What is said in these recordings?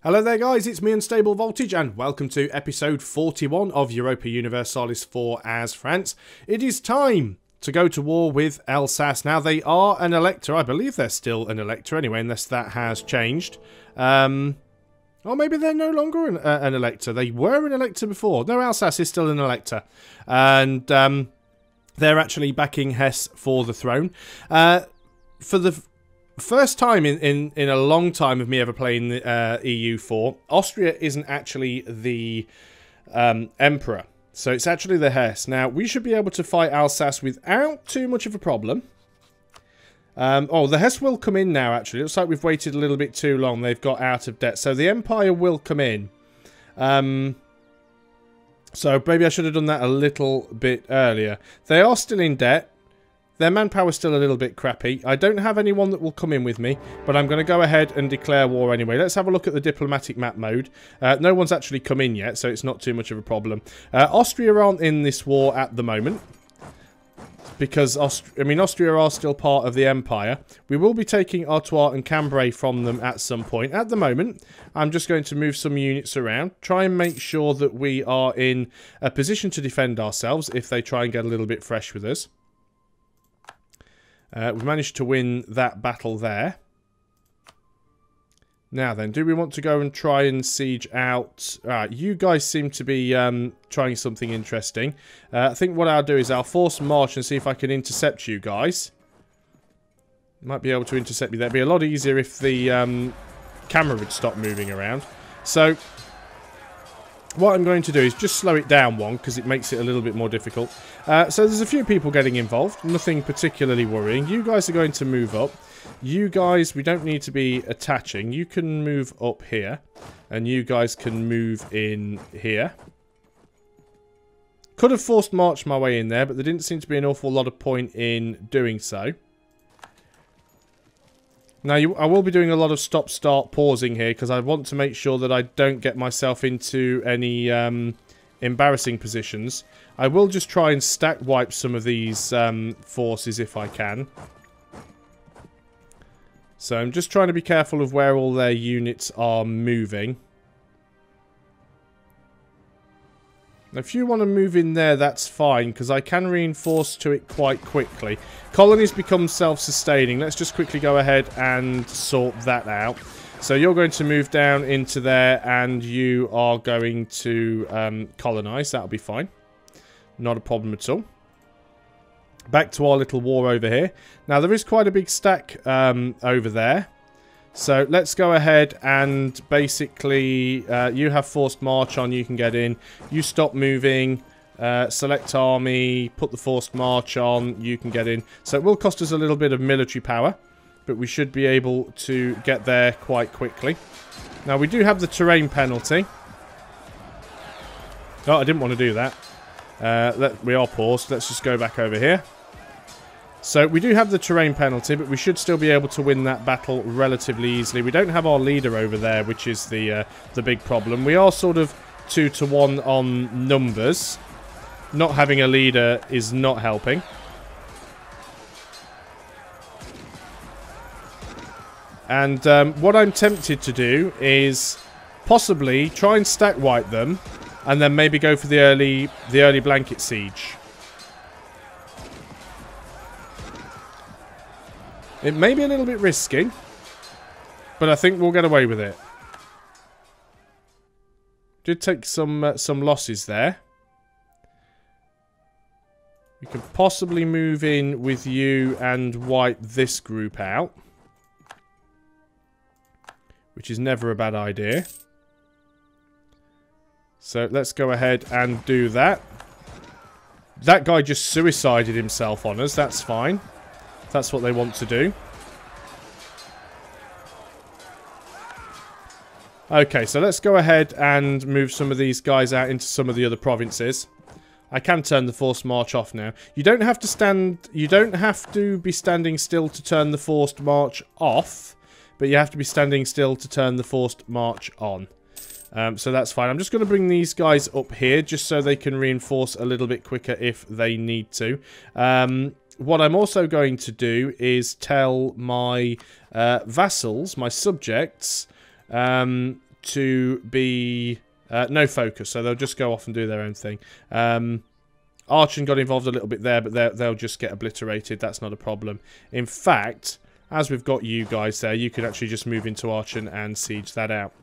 Hello there guys, it's me Unstable Voltage and welcome to episode 41 of Europa Universalis IV as France. It is time to go to war with Alsace. Now they are an elector, I believe they're still an elector anyway, unless that has changed. Or maybe they're no longer an elector. They were an elector before. No, Alsace is still an elector. And they're actually backing Hesse for the throne. For the first time in a long time of me ever playing the EU4, Austria isn't actually the emperor. So it's actually the Hesse. Now, we should be able to fight Alsace without too much of a problem. Oh, the Hesse will come in now, actually. It looks like we've waited a little bit too long. They've got out of debt. So the Empire will come in. So maybe I should have done that a little bit earlier. They are still in debt. Their manpower is still a little bit crappy. I don't have anyone that will come in with me, but I'm going to go ahead and declare war anyway. Let's have a look at the diplomatic map mode. No one's actually come in yet, so it's not too much of a problem. Austria aren't in this war at the moment, because Austria are still part of the Empire. We will be taking Artois and Cambrai from them at some point. At the moment, I'm just going to move some units around, try and make sure that we are in a position to defend ourselves if they try and get a little bit fresh with us. We've managed to win that battle there. Now then, do we want to go and try and siege out... you guys seem to be trying something interesting. I think what I'll do is I'll force march and see if I can intercept you guys. Might be able to intercept me there. It'd be a lot easier if the camera would stop moving around. So, what I'm going to do is just slow it down one, because it makes it a little bit more difficult. So there's a few people getting involved. Nothing particularly worrying. You guys are going to move up. You guys, we don't need to be attaching. You can move up here. And you guys can move in here. Could have forced march my way in there, but there didn't seem to be an awful lot of point in doing so. Now, I will be doing a lot of stop-start pausing here, because I want to make sure that I don't get myself into any embarrassing positions. I will just try and stack wipe some of these forces if I can. So I'm just trying to be careful of where all their units are moving. If you want to move in there, that's fine, because I can reinforce to it quite quickly. Colonies become self-sustaining. Let's just quickly go ahead and sort that out. So you're going to move down into there, and you are going to colonize. That'll be fine. Not a problem at all. Back to our little war over here. Now, there is quite a big stack over there. So let's go ahead and basically, you have forced march on, you can get in. You stop moving, select army, put the forced march on, you can get in. So it will cost us a little bit of military power, but we should be able to get there quite quickly. Now we do have the terrain penalty. Oh, I didn't want to do that. We are paused. Let's just go back over here. So we do have the terrain penalty, but we should still be able to win that battle relatively easily. We don't have our leader over there, which is the big problem. We are sort of 2-to-1 on numbers. Not having a leader is not helping. And what I'm tempted to do is possibly try and stack wipe them, and then maybe go for the early blanket siege. It may be a little bit risky, but I think we'll get away with it. Did take some losses there. We could possibly move in with you and wipe this group out, which is never a bad idea. So let's go ahead and do that. That guy just suicided himself on us. That's fine. That's what they want to do. Okay, so let's go ahead and move some of these guys out into some of the other provinces. I can turn the forced march off now. You don't have to be standing still to turn the forced march off, but you have to be standing still to turn the forced march on. So that's fine. I'm just going to bring these guys up here just so they can reinforce a little bit quicker if they need to. What I'm also going to do is tell my vassals, my subjects, to be no focus, so they'll just go off and do their own thing. Archon got involved a little bit there, but they'll just get obliterated. That's not a problem. In fact, as we've got you guys there, you could actually just move into Archon and siege that out.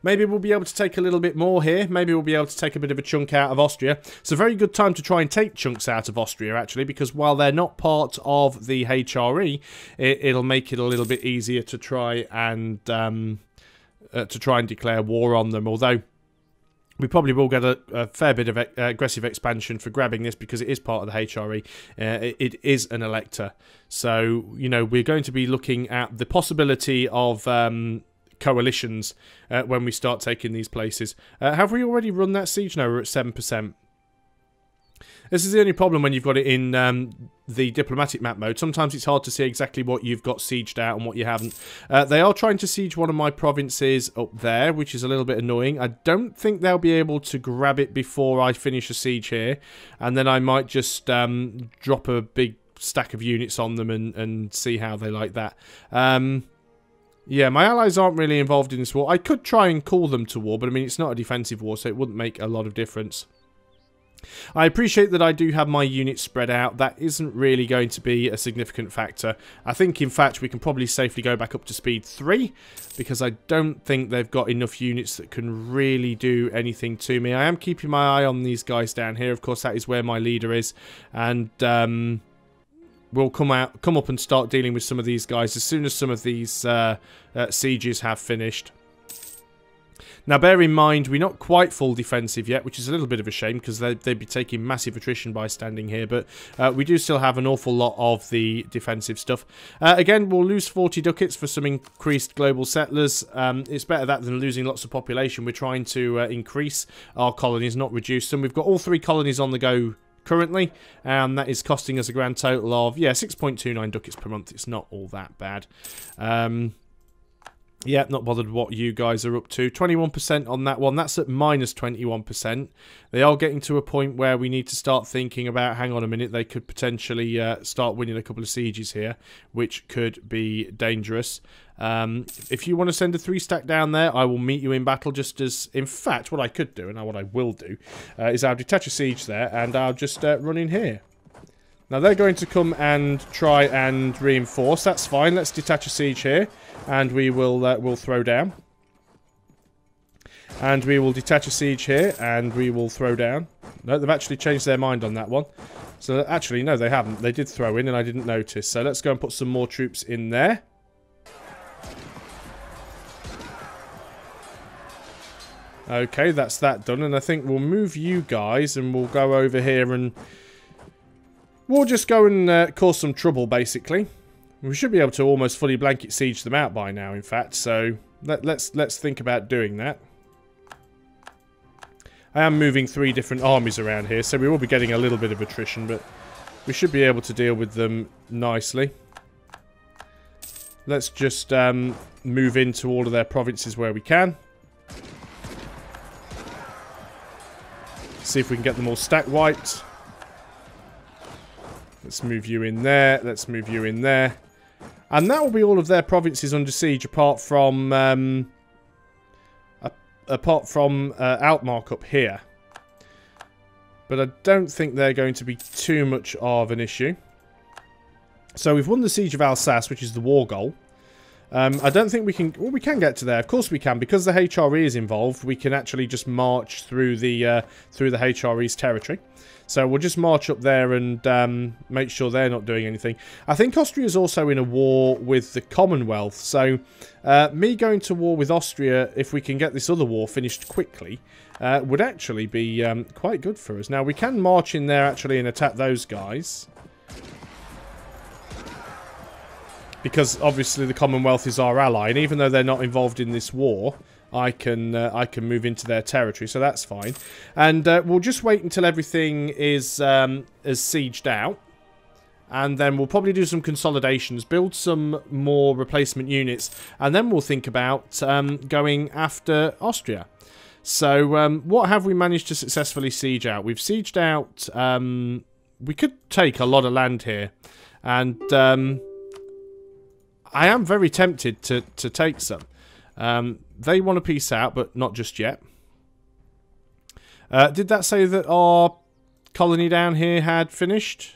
Maybe we'll be able to take a little bit more here. Maybe we'll be able to take a bit of a chunk out of Austria. It's a very good time to try and take chunks out of Austria, actually, because while they're not part of the HRE, it'll make it a little bit easier to try and declare war on them. Although we probably will get a fair bit of aggressive expansion for grabbing this because it is part of the HRE. It is an elector, so you know we're going to be looking at the possibility of coalitions when we start taking these places. Have we already run that siege? No, we're at 7%. This is the only problem when you've got it in the diplomatic map mode. Sometimes it's hard to see exactly what you've got sieged out and what you haven't. They are trying to siege one of my provinces up there, which is a little bit annoying. I don't think they'll be able to grab it before I finish a siege here. And then I might just drop a big stack of units on them and see how they like that. Yeah, my allies aren't really involved in this war. I could try and call them to war, but I mean, it's not a defensive war, so it wouldn't make a lot of difference. I appreciate that I do have my units spread out. That isn't really going to be a significant factor. I think, in fact, we can probably safely go back up to speed 3, because I don't think they've got enough units that can really do anything to me. I am keeping my eye on these guys down here. Of course, that is where my leader is, and we'll come up and start dealing with some of these guys as soon as some of these sieges have finished. Now, bear in mind, we're not quite full defensive yet, which is a little bit of a shame because they'd be taking massive attrition by standing here. But we do still have an awful lot of the defensive stuff. Again, we'll lose 40 ducats for some increased global settlers. It's better that than losing lots of population. We're trying to increase our colonies, not reduce them. We've got all 3 colonies on the go currently, and that is costing us a grand total of, yeah, 6.29 ducats per month. It's not all that bad. Yeah, not bothered what you guys are up to. 21% on that one. That's at minus 21%. They are getting to a point where we need to start thinking about, hang on a minute, they could potentially start winning a couple of sieges here, which could be dangerous. If you want to send a 3-stack down there, I will meet you in battle just as... In fact, what I could do, and what I will do, is I'll detach a siege there, and I'll just run in here. Now, they're going to come and try and reinforce. That's fine. Let's detach a siege here. And we will we'll throw down. And we will detach a siege here. And we will throw down. No, they've actually changed their mind on that one. So, actually, no, they haven't. They did throw in and I didn't notice. So, let's go and put some more troops in there. Okay, that's that done. And I think we'll move you guys and we'll go over here and... We'll just go and cause some trouble, basically. We should be able to almost fully blanket siege them out by now, in fact. So let's think about doing that. I am moving 3 different armies around here, so we will be getting a little bit of attrition, but we should be able to deal with them nicely. Let's just move into all of their provinces where we can. See if we can get them all stack wiped. Let's move you in there. Let's move you in there. And that will be all of their provinces under siege, apart from Altmark up here. But I don't think they're going to be too much of an issue. So we've won the siege of Alsace, which is the war goal. I don't think we can... Well, we can get to there. Of course we can. Because the HRE is involved, we can actually just march through the HRE's territory. So we'll just march up there and make sure they're not doing anything. I think Austria's also in a war with the Commonwealth. So me going to war with Austria, if we can get this other war finished quickly, would actually be quite good for us. Now, we can march in there actually and attack those guys. Because obviously the Commonwealth is our ally, and even though they're not involved in this war, I can move into their territory, so that's fine. And we'll just wait until everything is sieged out, and then we'll probably do some consolidations, build some more replacement units, and then we'll think about going after Austria. So what have we managed to successfully siege out? We've sieged out... we could take a lot of land here, and... I am very tempted to take some. They want to peace out, but not just yet. Did that say that our colony down here had finished?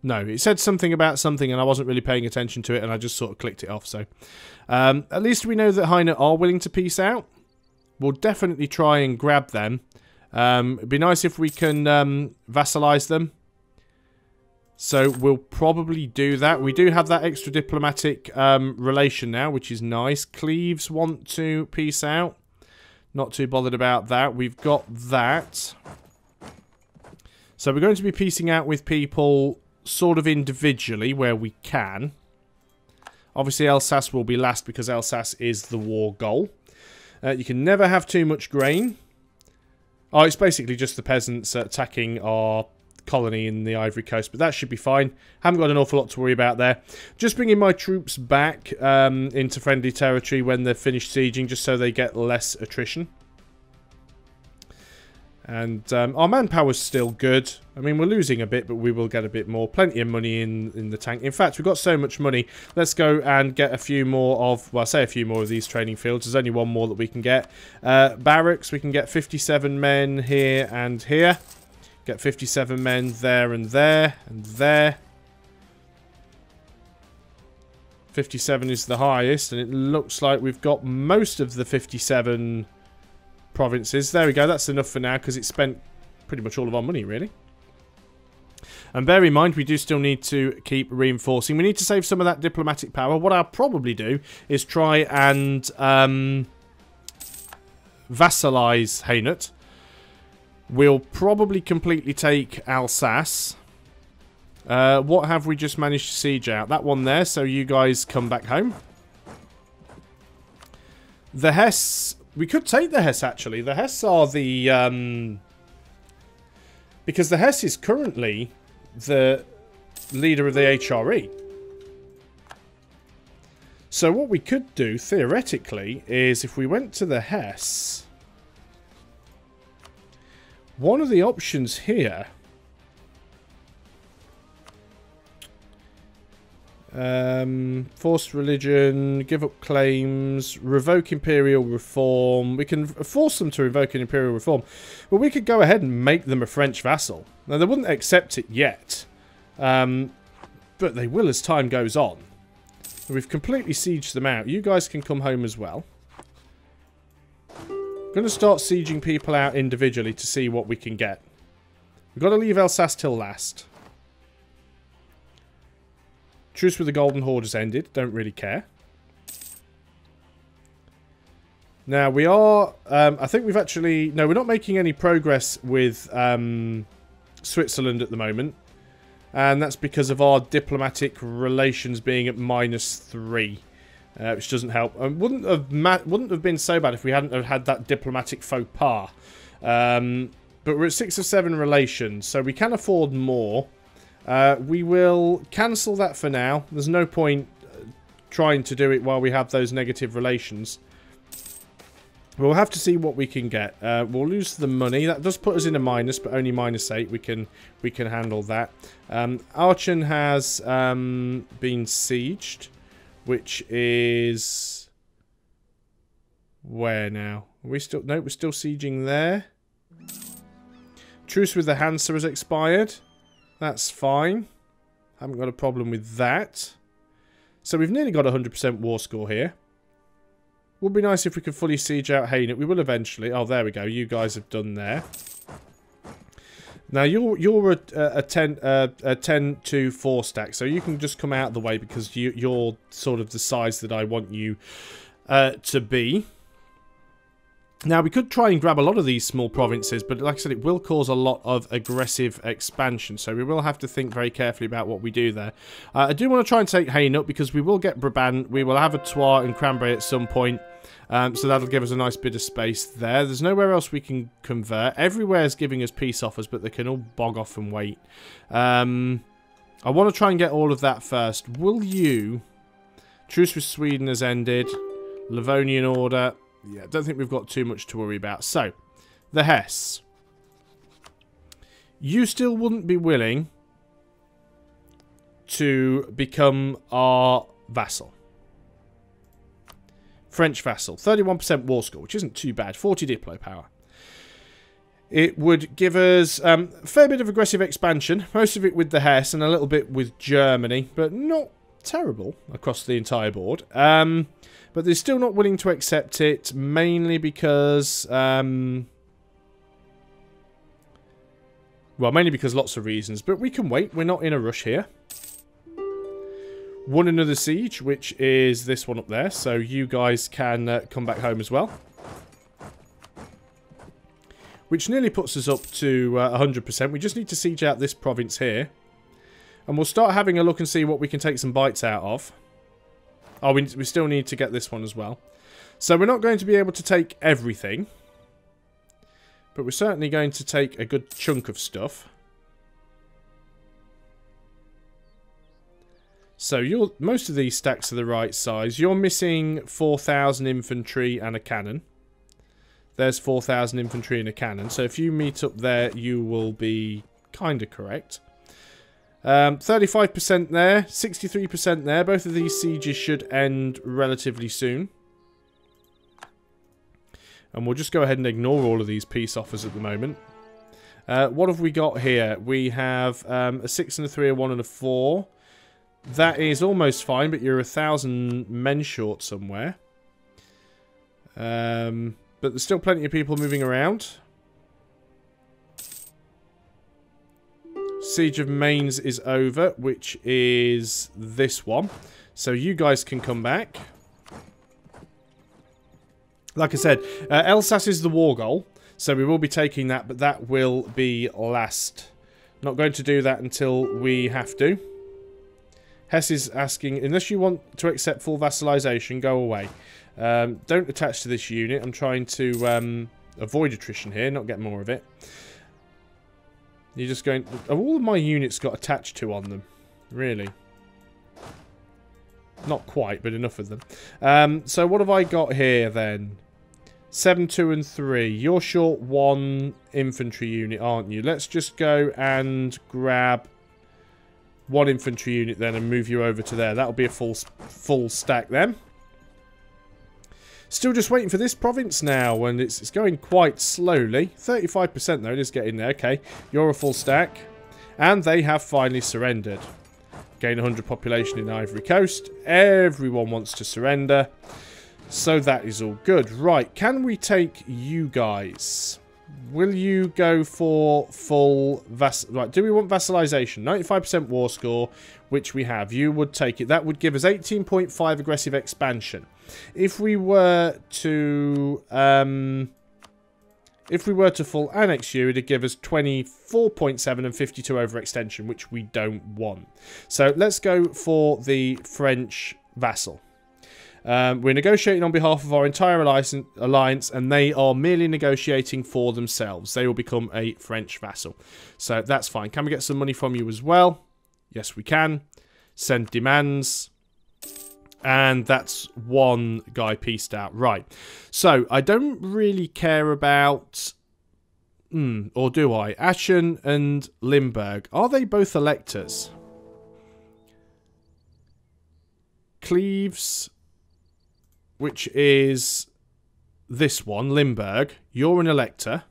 No, it said something about something and I wasn't really paying attention to it and I just sort of clicked it off. So at least we know that Hainaut are willing to peace out. We'll definitely try and grab them. It'd be nice if we can vassalize them. So we'll probably do that. We do have that extra diplomatic relation now, which is nice. Cleves want to peace out. Not too bothered about that. We've got that. So we're going to be peacing out with people sort of individually where we can. Obviously Alsace will be last because Alsace is the war goal. You can never have too much grain. Oh, it's basically just the peasants attacking our colony in the Ivory Coast, but that should be fine. Haven't got an awful lot to worry about there. Just bringing my troops back into friendly territory when they're finished sieging, just so they get less attrition. And our manpower's still good. I mean, we're losing a bit, but we will get a bit more. Plenty of money in the tank. In fact, we've got so much money. Let's go and get a few more of... Well, I say a few more of these training fields. There's only one more that we can get. Barracks, we can get 57 men here and here. Get 57 men there and there and there. 57 is the highest, and it looks like we've got most of the 57... provinces. There we go. That's enough for now because it spent pretty much all of our money, really. And bear in mind, we do still need to keep reinforcing. We need to save some of that diplomatic power. What I'll probably do is try and vassalize Hainaut. We'll probably completely take Alsace. What have we just managed to siege out? That one there, so you guys come back home. The Hesse... We could take the Hesse, actually. The Hesse are the... because the Hesse is currently the leader of the HRE. So what we could do, theoretically, is if we went to the Hesse... One of the options here... forced religion, give up claims, revoke imperial reform. We can force them to revoke an imperial reform, but we could go ahead and make them a French vassal. Now they wouldn't accept it yet, but they will as time goes on. We've completely sieged them out. You guys can come home as well. I'm going to start sieging people out individually to see what we can get. We've got to leave Alsace till last. Truce with the Golden Horde has ended. Don't really care. Now, we are... I think we've actually... No, we're not making any progress with Switzerland at the moment. And that's because of our diplomatic relations being at -3. Which doesn't help. Wouldn't have been so bad if we hadn't have had that diplomatic faux pas. But we're at 6 of 7 relations, so we can afford more. We will cancel that for now. There's no point trying to do it while we have those negative relations. We'll have to see what we can get. We'll lose the money. That does put us in a minus, but only -8. We can handle that. Aachen has been sieged, which is where now? Are we still? No, we're still sieging there. Truce with the Hansa has expired. That's fine. Haven't got a problem with that. So we've nearly got a 100% war score here. Would be nice if we could fully siege out Hainaut. We will eventually. Oh, there we go. You guys have done there. Now you're a 10 to 4 stack, so you can just come out of the way because you're sort of the size that I want you to be. Now, we could try and grab a lot of these small provinces, but like I said, it will cause a lot of aggressive expansion, so we will have to think very carefully about what we do there. I do want to try and take Hainaut, because we will get Brabant, we will have a Troyes and Cranbray at some point, so that'll give us a nice bit of space there. There's nowhere else we can convert. Everywhere is giving us peace offers, but they can all bog off and wait. I want to try and get all of that first. Will you... Truce with Sweden has ended. Livonian Order... Yeah, I don't think we've got too much to worry about. So, the Hesse. You still wouldn't be willing to become our vassal. French vassal. 31% war score, which isn't too bad. 40 Diplo power. It would give us a fair bit of aggressive expansion. Most of it with the Hesse and a little bit with Germany. But not terrible across the entire board. But they're still not willing to accept it. Mainly because... well, mainly because lots of reasons. But we can wait. We're not in a rush here. Won another siege, which is this one up there. So you guys can come back home as well. Which nearly puts us up to 100%. We just need to siege out this province here. And we'll start having a look and see what we can take some bites out of. Oh, we still need to get this one as well. So we're not going to be able to take everything. But we're certainly going to take a good chunk of stuff. So most of these stacks are the right size. You're missing 4,000 infantry and a cannon. There's 4,000 infantry and a cannon. So if you meet up there, you will be kind of correct. 35% there, 63% there. Both of these sieges should end relatively soon. And we'll just go ahead and ignore all of these peace offers at the moment. What have we got here? We have a 6 and a 3, a 1 and a 4. That is almost fine, but you're 1,000 men short somewhere. But there's still plenty of people moving around. Siege of Mainz is over, which is this one. So you guys can come back. Like I said, Alsace is the war goal. So we will be taking that, but that will be last. Not going to do that until we have to. Hesse is asking, unless you want to accept full vassalization, go away. Don't attach to this unit. I'm trying to avoid attrition here, not get more of it. You're just going... Have all of my units got attached to on them? Really? Not quite, but enough of them. So what have I got here then? 7, 2 and 3. You're short 1 infantry unit, aren't you? Let's just go and grab 1 infantry unit then and move you over to there. That'll be a full stack then. Still just waiting for this province now, and it's going quite slowly. 35% though, it is getting there. Okay, you're a full stack. And they have finally surrendered. Gain 100 population in Ivory Coast. Everyone wants to surrender. So that is all good. Right, can we take you guys? Will you go for full Right, do we want vassalization? 95% war score, which we have. You would take it. That would give us 18.5 aggressive expansion. If we were to full annex you, it'd give us 24.7 and 52 overextension, which we don't want. So let's go for the French vassal. We're negotiating on behalf of our entire alliance, and they are merely negotiating for themselves. They will become a French vassal. So that's fine. Can we get some money from you as well? Yes, we can. Send demands. And that's one guy pieced out. Right. So I don't really care about... or do I? Aachen and Limburg. Are they both electors? Cleves... which is this one, Limburg. You're an elector.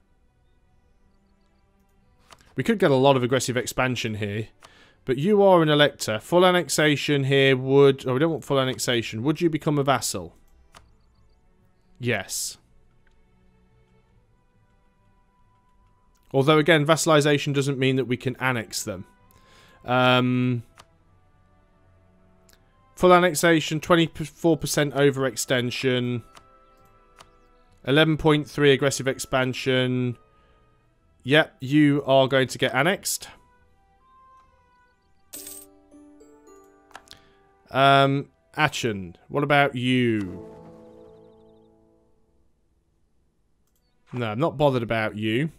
We could get a lot of aggressive expansion here. But you are an elector. Full annexation here would... Oh, we don't want full annexation. Would you become a vassal? Yes. Although, again, vassalization doesn't mean that we can annex them. Full annexation, 24% overextension, 11.3 aggressive expansion. Yep, you are going to get annexed. Aachen, what about you? No, I'm not bothered about you.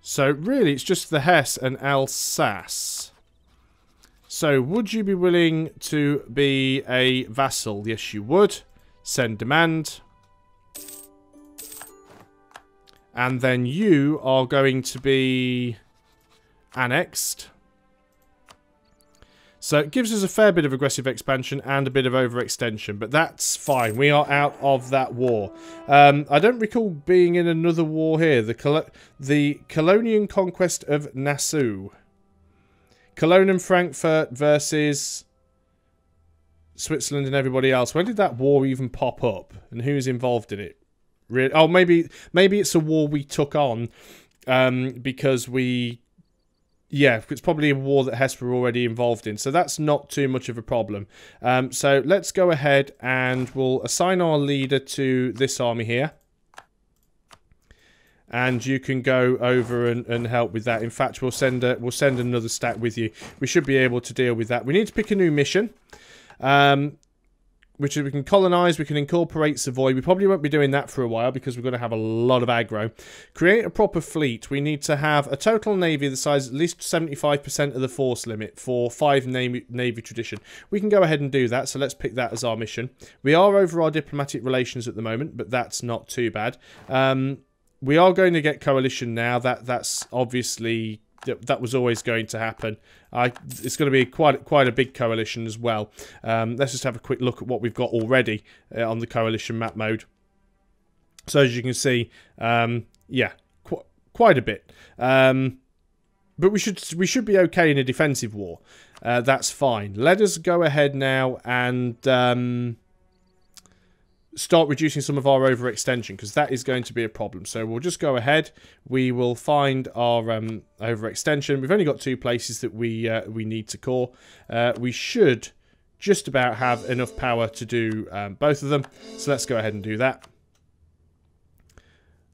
So, really, it's just the Hesse and Alsace. So, would you be willing to be a vassal? Yes, you would. Send demand. And then you are going to be annexed. So it gives us a fair bit of aggressive expansion and a bit of overextension, but that's fine. We are out of that war. I don't recall being in another war here. The Colonian Conquest of Nassau. Cologne and Frankfurt versus Switzerland and everybody else. When did that war even pop up? And who's involved in it? Really? Oh, maybe it's a war we took on because we... Yeah, it's probably a war that Hesse were already involved in, so that's not too much of a problem. So let's go ahead and we'll assign our leader to this army here. And you can go over and help with that. In fact, we'll send another stack with you. We should be able to deal with that. We need to pick a new mission. Which is we can colonise, we can incorporate Savoy. We probably won't be doing that for a while because we're going to have a lot of aggro. Create a proper fleet. We need to have a total navy the size at least 75% of the force limit for 5 navy tradition. We can go ahead and do that, so let's pick that as our mission. We are over our diplomatic relations at the moment, but that's not too bad. We are going to get coalition now. That's obviously... That was always going to happen. It's going to be quite a big coalition as well. Let's just have a quick look at what we've got already on the coalition map mode. So as you can see, yeah, quite a bit. But we should be okay in a defensive war. That's fine. Let us go ahead now and start reducing some of our overextension, because that is going to be a problem. So we'll just go ahead. We will find our overextension. We've only got 2 places that we need to core. We should just about have enough power to do both of them. So let's go ahead and do that.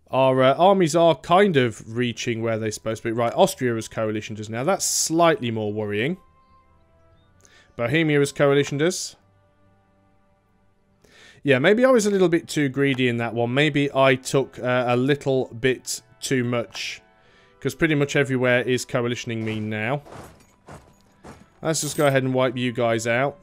Our armies are kind of reaching where they're supposed to be. Right, Austria as coalition does now. That's slightly more worrying. Bohemia as coalition does. Yeah, maybe I was a little bit too greedy in that one. Maybe I took a little bit too much. Because pretty much everywhere is coalitioning me now. Let's just go ahead and wipe you guys out.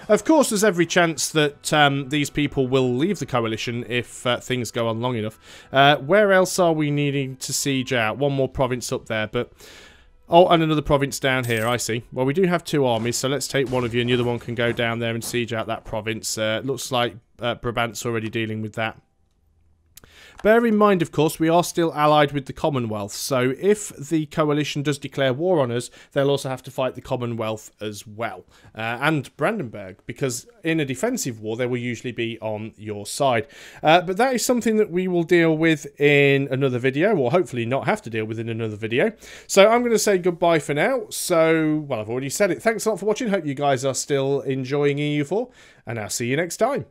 Of course, there's every chance that these people will leave the coalition if things go on long enough. Where else are we needing to siege out? One more province up there, but... Oh, and another province down here, I see. Well, we do have 2 armies, so let's take one of you and the other one can go down there and siege out that province. Looks like Brabant's already dealing with that. Bear in mind, of course, we are still allied with the Commonwealth, so if the coalition does declare war on us, they'll also have to fight the Commonwealth as well. And Brandenburg, because in a defensive war, they will usually be on your side. But that is something that we will deal with in another video, or hopefully not have to deal with in another video. So I'm going to say goodbye for now. So, well, I've already said it. Thanks a lot for watching. Hope you guys are still enjoying EU4, and I'll see you next time.